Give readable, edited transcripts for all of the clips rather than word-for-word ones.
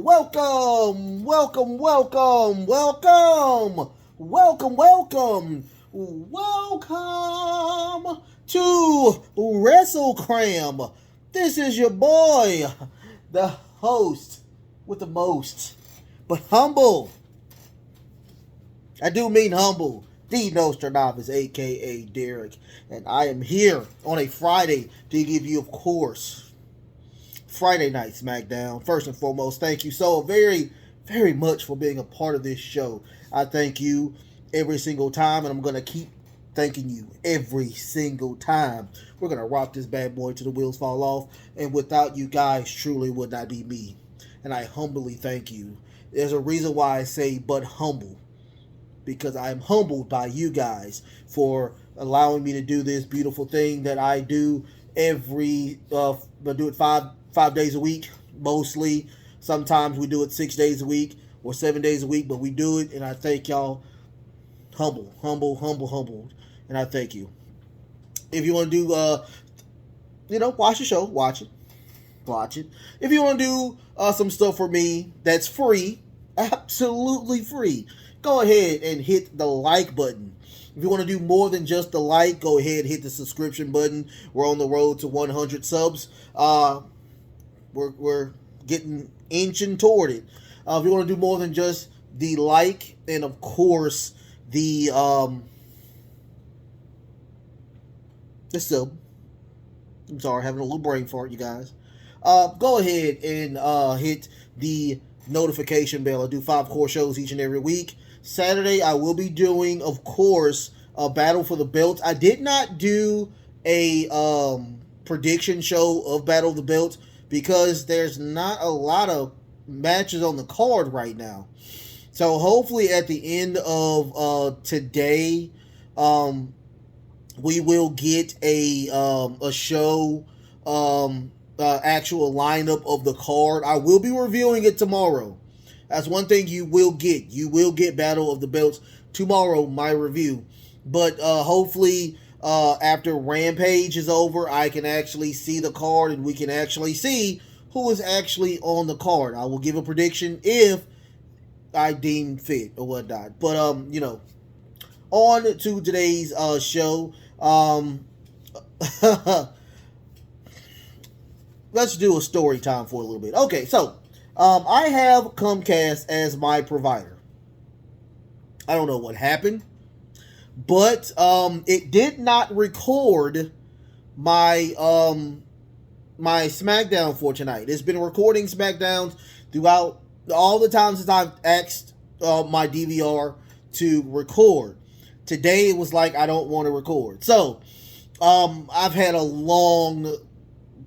Welcome, welcome, welcome, welcome, welcome, welcome, welcome to Wrestle Cram. This is your boy, the host with the most, but humble. I do mean humble. The Nostradamus, aka Derek, and I am here on a Friday to give you, of course, Friday Night Smackdown. First and foremost, thank you so very, very much for being a part of this show. I thank you every single time, and I'm going to keep thanking you every single time. We're going to rock this bad boy till the wheels fall off, and without you guys, truly would not be me. And I humbly thank you. There's a reason why I say but humble, because I am humbled by you guys for allowing me to do this beautiful thing that I do I do it five days a week, mostly. Sometimes we do it 6 days a week or 7 days a week, but we do it, and I thank y'all. Humble, and I thank you. If you want to do, watch the show, watch it. If you want to do some stuff for me that's free, absolutely free, go ahead and hit the like button. If you want to do more than just the like, go ahead and hit the subscription button. We're on the road to 100 subs. We're getting inching toward it. If you want to do more than just the like, and of course the sub. I'm sorry, having a little brain fart, you guys. Go ahead and hit the notification bell. I do 5 core shows each and every week. Saturday, I will be doing, of course, a Battle for the Belts. I did not do a prediction show of Battle of the Belts because there's not a lot of matches on the card right now. So hopefully at the end of today, we will get a show, actual lineup of the card. I will be reviewing it tomorrow. That's one thing you will get. You will get Battle of the Belts tomorrow, my review. But hopefully after Rampage is over, I can actually see the card and we can actually see who is actually on the card. I will give a prediction if I deem fit or whatnot. But, on to today's show. Let's do a story time for a little bit. Okay, so I have Comcast as my provider. I don't know what happened, but it did not record my my Smackdown for tonight. It's been recording Smackdowns throughout all the times since I've asked my DVR to record. Today it was like I don't want to record. So I've had a long,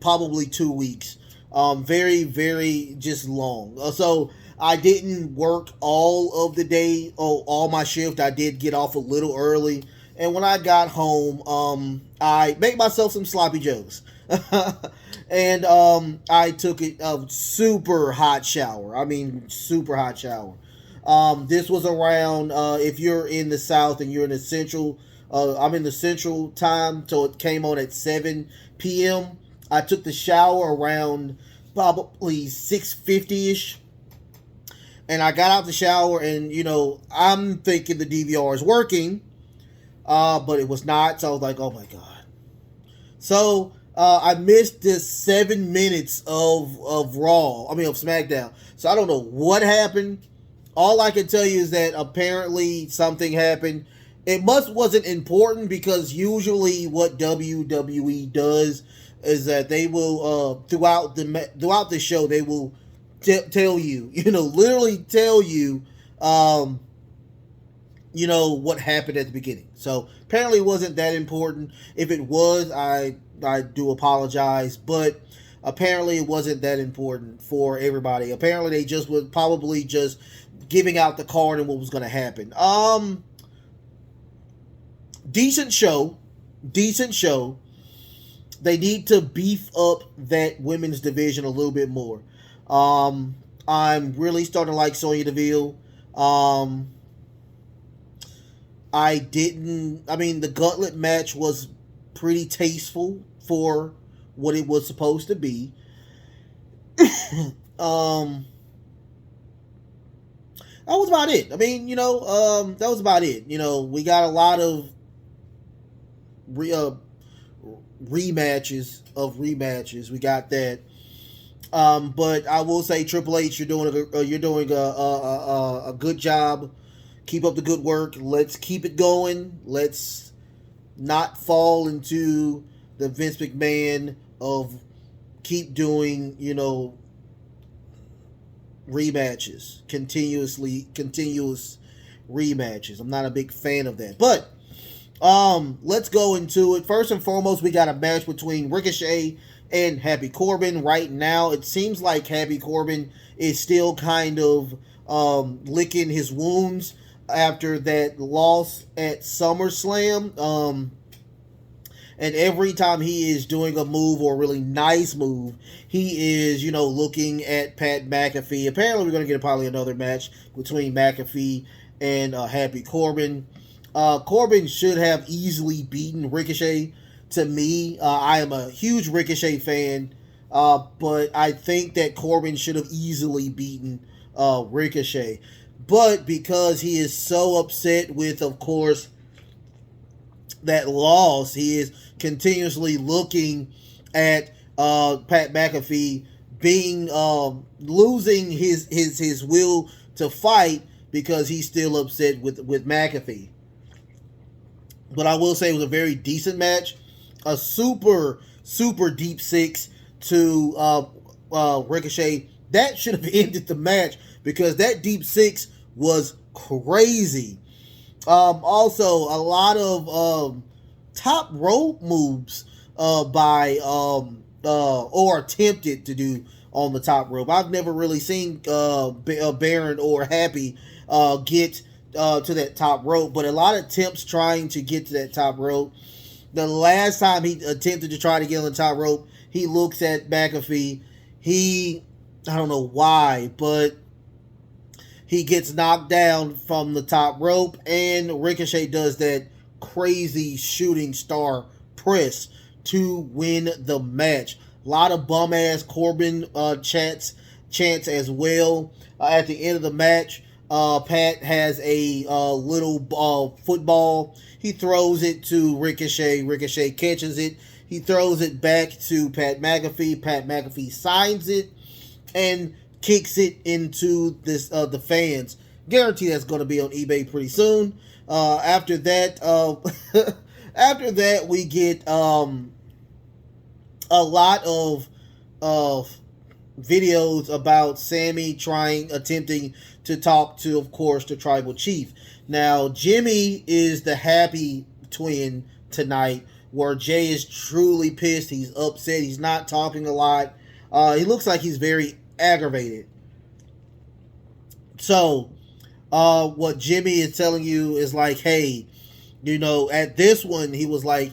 probably 2 weeks. Very, very just long. So I didn't work all of the day, all my shift. I did get off a little early. And when I got home, I made myself some sloppy joes. And I took a super hot shower. I mean, super hot shower. This was around, if you're in the South and you're in the Central, I'm in the Central time, so it came on at 7 p.m. I took the shower around probably 6:50-ish. And I got out the shower and, I'm thinking the DVR is working. But it was not. So I was like, oh my God. So I missed this 7 minutes of SmackDown. So I don't know what happened. All I can tell you is that apparently something happened. It wasn't important because usually what WWE does is that they will throughout the show they will tell you, literally tell you, what happened at the beginning. So apparently it wasn't that important. If it was, I do apologize, but apparently it wasn't that important for everybody. Apparently they just was probably just giving out the card and what was going to happen. Decent show. They need to beef up that women's division a little bit more. I'm really starting to like Sonya Deville. The gauntlet match was pretty tasteful for what it was supposed to be. that was about it. I mean, that was about it. We got a lot of rematches. We got that. But I will say, Triple H, you're doing a good job. Keep up the good work. Let's keep it going. Let's not fall into the Vince McMahon of keep doing, rematches, continuous rematches. I'm not a big fan of that. But let's go into it. First and foremost, we got a match between Ricochet and Happy Corbin. Right now, it seems like Happy Corbin is still kind of licking his wounds after that loss at SummerSlam. And every time he is doing a move or a really nice move, he is, looking at Pat McAfee. Apparently, we're going to get probably another match between McAfee and Happy Corbin. Corbin should have easily beaten Ricochet. To me, I am a huge Ricochet fan, but I think that Corbin should have easily beaten Ricochet. But because he is so upset with, of course, that loss, he is continuously looking at Pat McAfee being losing his will to fight because he's still upset with McAfee. But I will say it was a very decent match. A super deep six to Ricochet. That should have ended the match because that deep six was crazy. Also, a lot of top rope moves by or attempted to do on the top rope. I've never really seen Baron or Happy get to that top rope, but a lot of attempts trying to get to that top rope. The last time he attempted to try to get on the top rope, he looks at McAfee. I don't know why, but he gets knocked down from the top rope, and Ricochet does that crazy shooting star press to win the match. A lot of bum-ass Corbin chants as well. At the end of the match, Pat has a little football. He throws it to Ricochet. Ricochet catches it. He throws it back to Pat McAfee. Pat McAfee signs it and kicks it into the fans. Guarantee that's going to be on eBay pretty soon. After that, we get a lot of videos about Sammy attempting to talk to, of course, the tribal chief. Now, Jimmy is the happy twin tonight, where Jay is truly pissed. He's upset. He's not talking a lot. He looks like he's very aggravated. So, what Jimmy is telling you is like, hey, at this one, he was like,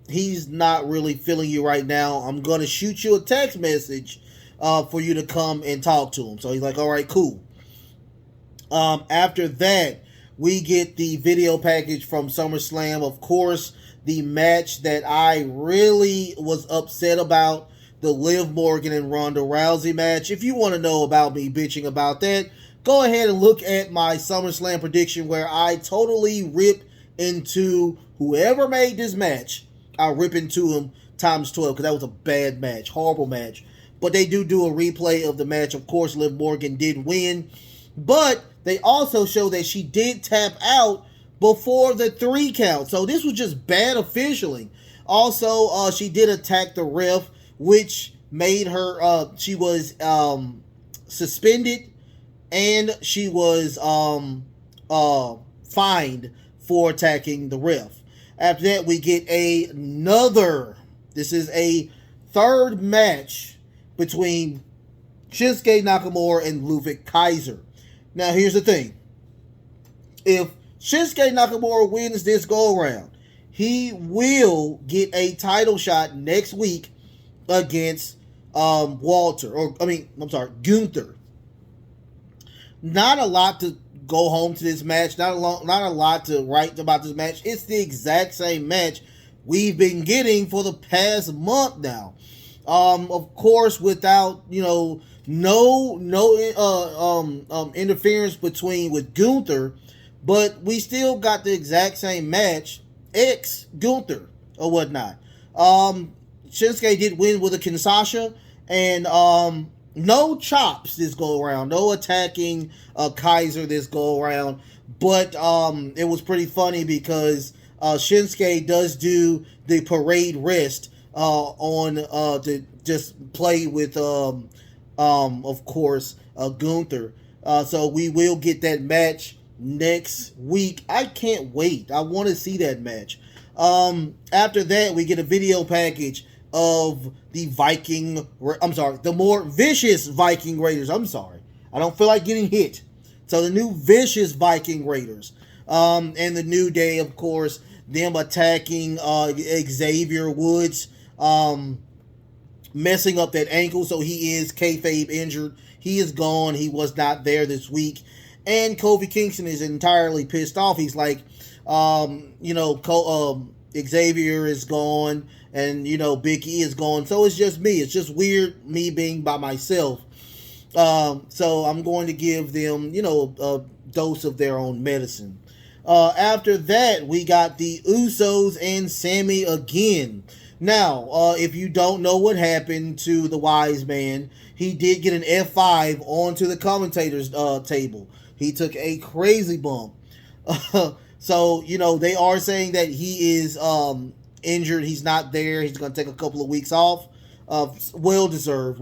he's not really feeling you right now. I'm going to shoot you a text message for you to come and talk to him. So he's like, all right, cool. After that, we get the video package from SummerSlam. Of course, the match that I really was upset about, the Liv Morgan and Ronda Rousey match. If you want to know about me bitching about that, go ahead and look at my SummerSlam prediction where I totally rip into whoever made this match. I'll rip into him times 12 because that was a bad match, horrible match. But they do a replay of the match. Of course, Liv Morgan did win. But they also show that she did tap out before the 3 count. So this was just bad officialing. Also, she did attack the ref, which made her, she was suspended and she was fined for attacking the ref. After that, we get this is a third match between Shinsuke Nakamura and Ludwig Kaiser. Now, here's the thing. If Shinsuke Nakamura wins this go-around, he will get a title shot next week against Gunther. Not a lot to go home to this match. Not a lot to write about this match. It's the exact same match we've been getting for the past month now. Of course, without no interference between with Gunther, but we still got the exact same match, ex Gunther or whatnot. Shinsuke did win with a Kinshasa, and no chops this go around, no attacking Kaiser this go around, but it was pretty funny because Shinsuke does do the parade wrist on to just play with of course Gunther. So we will get that match next week. I can't wait. I want to see that match. After that, we get a video package of the the more vicious Viking Raiders. I'm sorry. I don't feel like getting hit. So the new vicious Viking Raiders. And the New Day, of course, them attacking Xavier Woods, messing up that ankle, so he is kayfabe injured. He is gone. He was not there this week. And Kofi Kingston is entirely pissed off. He's like, Xavier is gone, and Big E is gone. So it's just me. It's just weird me being by myself. So I'm going to give them, a dose of their own medicine. After that, we got the Usos and Sammy again. Now, if you don't know what happened to the wise man, he did get an F5 onto the commentator's table. He took a crazy bump. So, they are saying that he is injured. He's not there. He's going to take a couple of weeks off. Well-deserved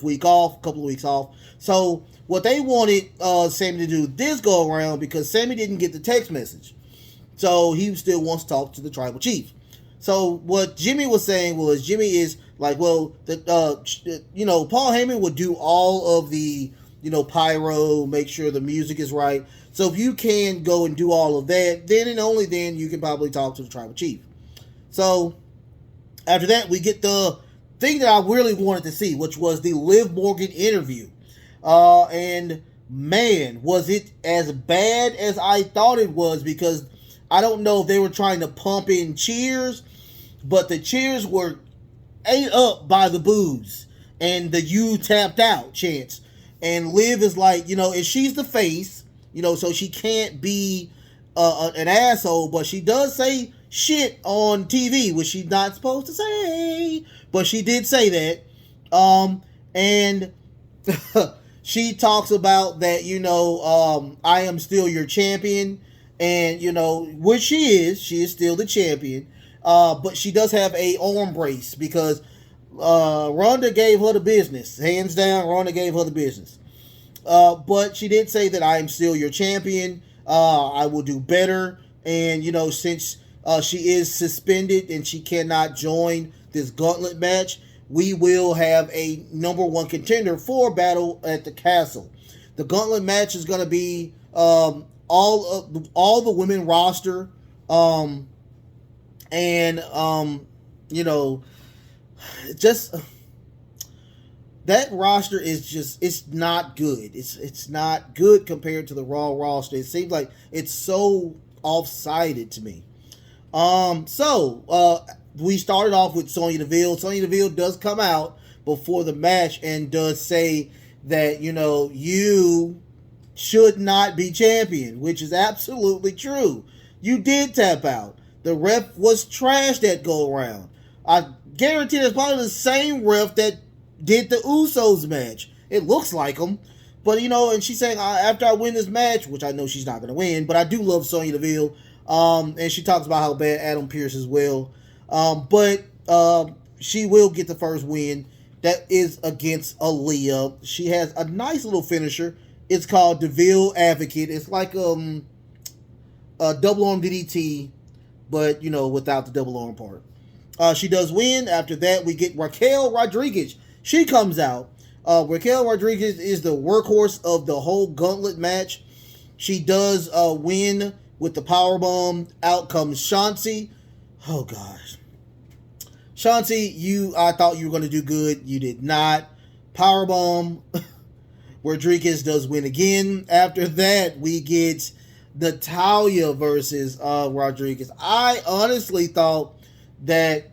week off, a couple of weeks off. So, what they wanted Sammy to do this go around, because Sammy didn't get the text message. So, he still wants to talk to the tribal chief. So, what Jimmy was saying was, Jimmy is like, well, Paul Heyman would do all of the, pyro, make sure the music is right. So, if you can go and do all of that, then and only then you can probably talk to the tribal chief. So, after that, we get the thing that I really wanted to see, which was the Liv Morgan interview. And man, was it as bad as I thought it was, because I don't know if they were trying to pump in cheers, but the cheers were ate up by the boos and the "you tapped out" chants. And Liv is like, and she's the face, so she can't be an asshole, but she does say shit on TV, which she's not supposed to say, but she did say that. And she talks about that, I am still your champion, and which she is still the champion. But she does have a arm brace because Ronda gave her the business. Hands down, Ronda gave her the business. But she did say that I am still your champion. I will do better. And, since she is suspended and she cannot join this gauntlet match, we will have a number one contender for Battle at the Castle. The gauntlet match is going to be all the women roster. Just that roster is just, it's not good. It's not good compared to the Raw roster. It seems like it's so off-sided to me. We started off with Sonya Deville. Sonya Deville does come out before the match and does say that, you should not be champion, which is absolutely true. You did tap out. The ref was trash that go around. I guarantee it's probably the same ref that did the Usos match. It looks like him. But, and she's saying, after I win this match, which I know she's not going to win, but I do love Sonya Deville. And she talks about how bad Adam Pearce is well. But she will get the first win. That is against Aaliyah. She has a nice little finisher. It's called Deville Advocate. It's like a double arm DDT, but, without the double arm part. She does win. After that, we get Raquel Rodriguez. She comes out. Raquel Rodriguez is the workhorse of the whole gauntlet match. She does win with the powerbomb. Out comes Chauncey. Oh, gosh. Chauncey, I thought you were going to do good. You did not. Powerbomb. Rodriguez does win again. After that, we get Natalya versus Rodriguez. I honestly thought that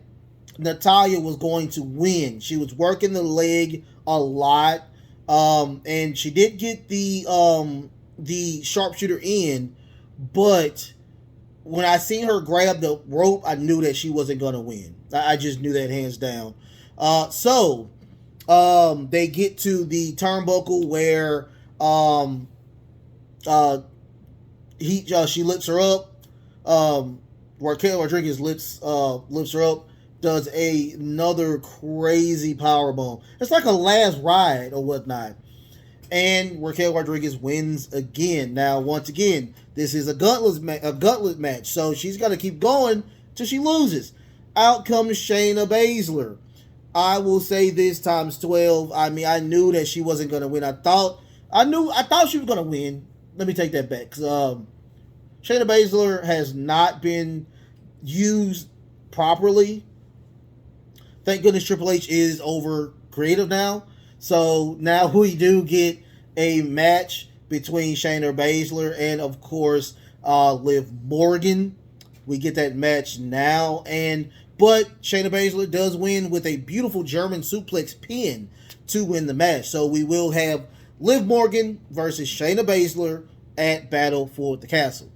Natalya was going to win. She was working the leg a lot, and she did get the sharpshooter in, but when I seen her grab the rope, I knew that she wasn't gonna win. I just knew that hands down. So they get to the turnbuckle where she lifts her up. Raquel Rodriguez lifts her up, does another crazy powerbomb. It's like a last ride or whatnot. And Raquel Rodriguez wins again. Now, once again, this is a gauntlet match, so she's got to keep going till she loses. Out comes Shayna Baszler. I will say this times 12. I mean, I knew that she wasn't going to win. I thought she was going to win. Let me take that back. Shayna Baszler has not been used properly. Thank goodness Triple H is over creative now. So now we do get a match between Shayna Baszler and, of course, Liv Morgan. We get that match now, but Shayna Baszler does win with a beautiful German suplex pin to win the match. So we will have Liv Morgan versus Shayna Baszler at Battle for the Castle.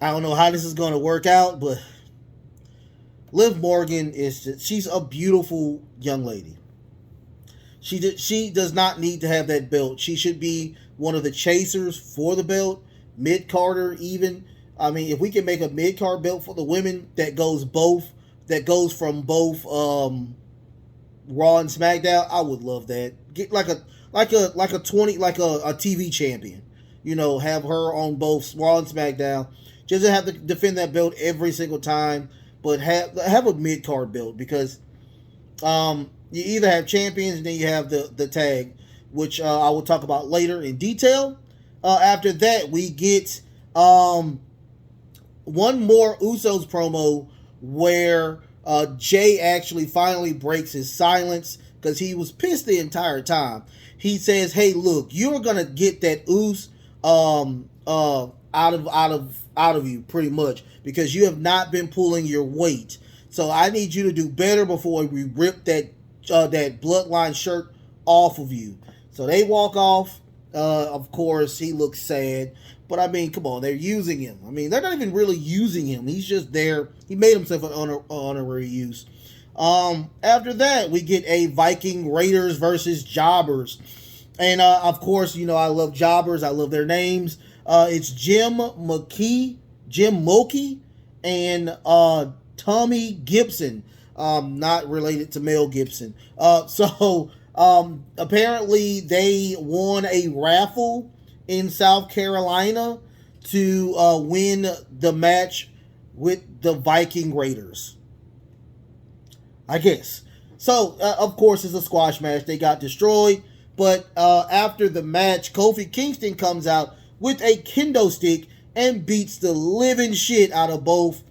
I don't know how this is going to work out, but Liv Morgan she's a beautiful young lady. She does not need to have that belt. She should be one of the chasers for the belt, mid-carder even. I mean, if we can make a mid-card belt for the women that goes from both Raw and SmackDown, I would love that. Get like a TV champion. You know, have her on both Raw and SmackDown. She doesn't have to defend that belt every single time, but have a mid-card belt, because you either have champions and then you have the tag, which I will talk about later in detail. After that, we get one more Usos promo where Jay actually finally breaks his silence, because he was pissed the entire time. He says, "Hey, look, you're gonna get that out of you pretty much, because you have not been pulling your weight. So I need you to do better before we rip that bloodline shirt off of you." So they walk off. Of course, he looks sad, but I mean, come on, they're using him. I mean, they're not even really using him. He's just there. He made himself an honorary use. After that, we get a Viking Raiders versus Jobbers. And, of course, you know, I love Jobbers. I love their names. It's Jim Moki, and Tommy Gibson. Not related to Mel Gibson. Apparently they won a raffle in South Carolina to win the match with the Viking Raiders, I guess. So, of course, it's a squash match. They got destroyed. But after the match, Kofi Kingston comes out with a kendo stick and beats the living shit out of both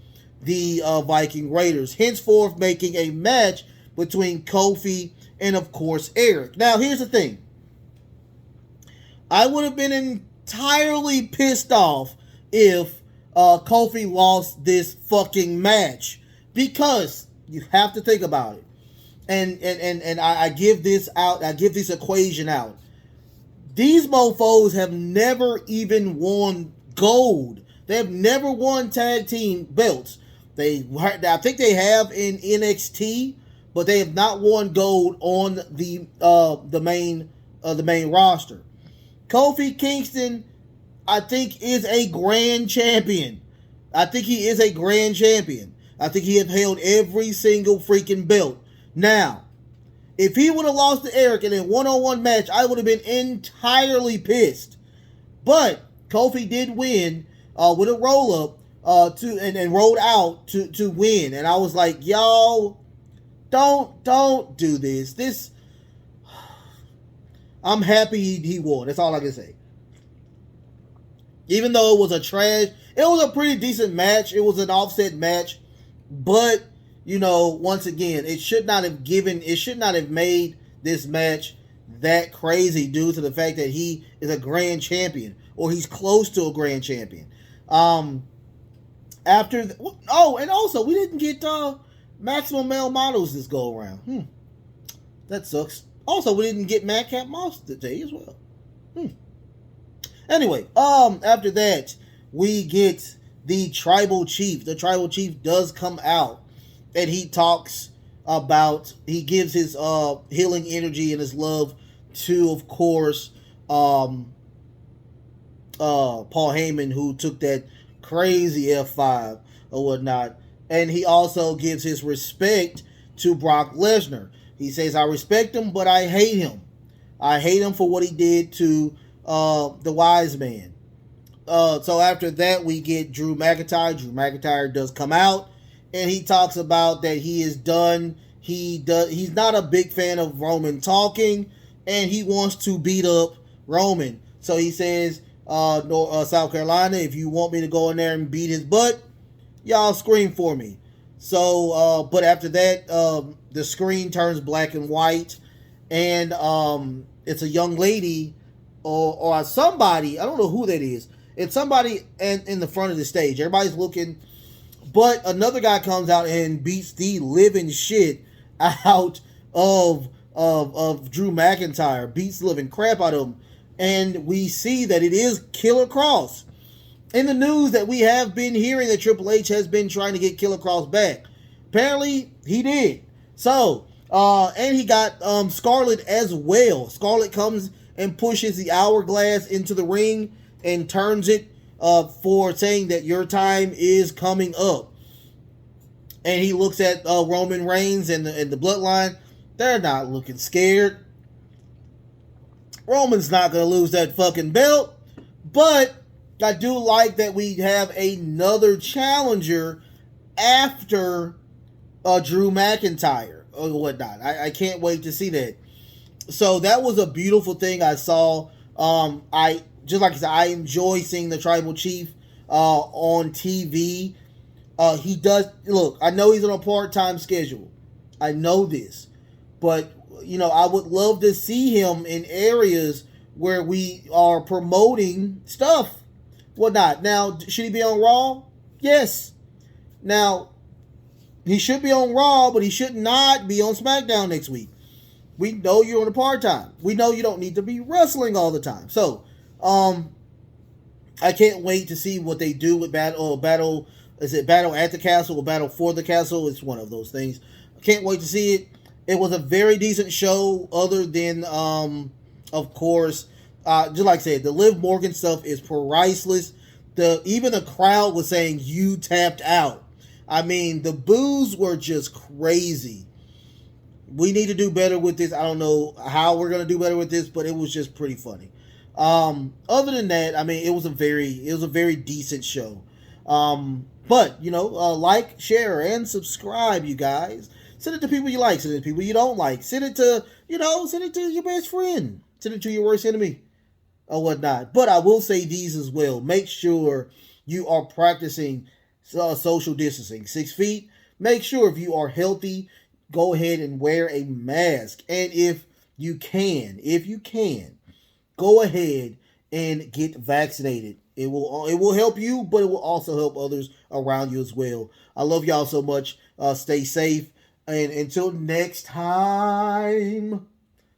the Viking Raiders, henceforth making a match between Kofi and, of course, Eric. Now, here's the thing. I would have been entirely pissed off if Kofi lost this fucking match, because you have to think about it. And I give this out. I give this equation out. These mofos have never even won gold. They have never won tag team belts. I think they have in NXT, but they have not won gold on the main roster. Kofi Kingston, I think, is a grand champion. I think he is a grand champion. I think he has held every single freaking belt. Now, if he would have lost to Eric in a one-on-one match, I would have been entirely pissed. But Kofi did win with a roll-up and rolled out to win. And I was like, y'all, don't do this. I'm happy he won. That's all I can say. Even though it was it was a pretty decent match. It was an offset match. But, you know, once again, it should not have made this match that crazy due to the fact that he is a grand champion, or he's close to a grand champion. And also we didn't get maximum male models this go around. That sucks. Also, we didn't get Madcap Moss today as well. Anyway, after that, we get the Tribal Chief. The Tribal Chief does come out, and he talks about, he gives his healing energy and his love to, of course, Paul Heyman, who took that crazy F5 or whatnot. And he also gives his respect to Brock Lesnar. He says, I respect him, but I hate him. I hate him for what he did to the Wise Man. So after that, we get Drew McIntyre. Drew McIntyre does come out, and he talks about that he is done. He's not a big fan of Roman talking, and he wants to beat up Roman. So he says, South Carolina, if you want me to go in there and beat his butt, y'all scream for me. So, but after that, the screen turns black and white, and it's a young lady or somebody, I don't know who that is. It's somebody in the front of the stage. Everybody's looking, but another guy comes out and beats the living shit out of Drew McIntyre, beats the living crap out of him, and we see that it is Killer Kross. In the news that we have been hearing that Triple H has been trying to get Killer Kross back. Apparently, he did. So, and he got Scarlett as well. Scarlett comes and pushes the hourglass into the ring and turns it for saying that your time is coming up. And he looks at Roman Reigns and the Bloodline. They're not looking scared. Roman's not going to lose that fucking belt. But I do like that we have another challenger after Drew McIntyre or whatnot. I can't wait to see that. So that was a beautiful thing I saw. I just like I said, I enjoy seeing the Tribal Chief on TV. He does look. I know he's on a part-time schedule. I know this, but you know I would love to see him in areas where we are promoting stuff, whatnot. Now, should he be on Raw? Yes. Now, he should be on Raw, but he should not be on SmackDown next week. We know you're on a part-time. We know you don't need to be wrestling all the time. So, I can't wait to see what they do with Battle. Is it Battle at the Castle or Battle for the Castle? It's one of those things. I can't wait to see it. It was a very decent show, other than, of course, just like I said, the Liv Morgan stuff is priceless. Even the crowd was saying, you tapped out. I mean, the boos were just crazy. We need to do better with this. I don't know how we're going to do better with this, but it was just pretty funny. Other than that, I mean, it was a very decent show. But, you know, like, share, and subscribe, you guys. Send it to people you like. Send it to people you don't like. Send it to your best friend. Send it to your worst enemy or whatnot. But I will say these as well. Make sure you are practicing social distancing. 6 feet. Make sure if you are healthy, go ahead and wear a mask. And if you can, go ahead and get vaccinated. It will help you, but it will also help others around you as well. I love y'all so much. Stay safe. And until next time,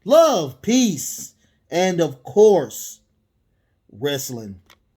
love, peace, and of course, wrestling.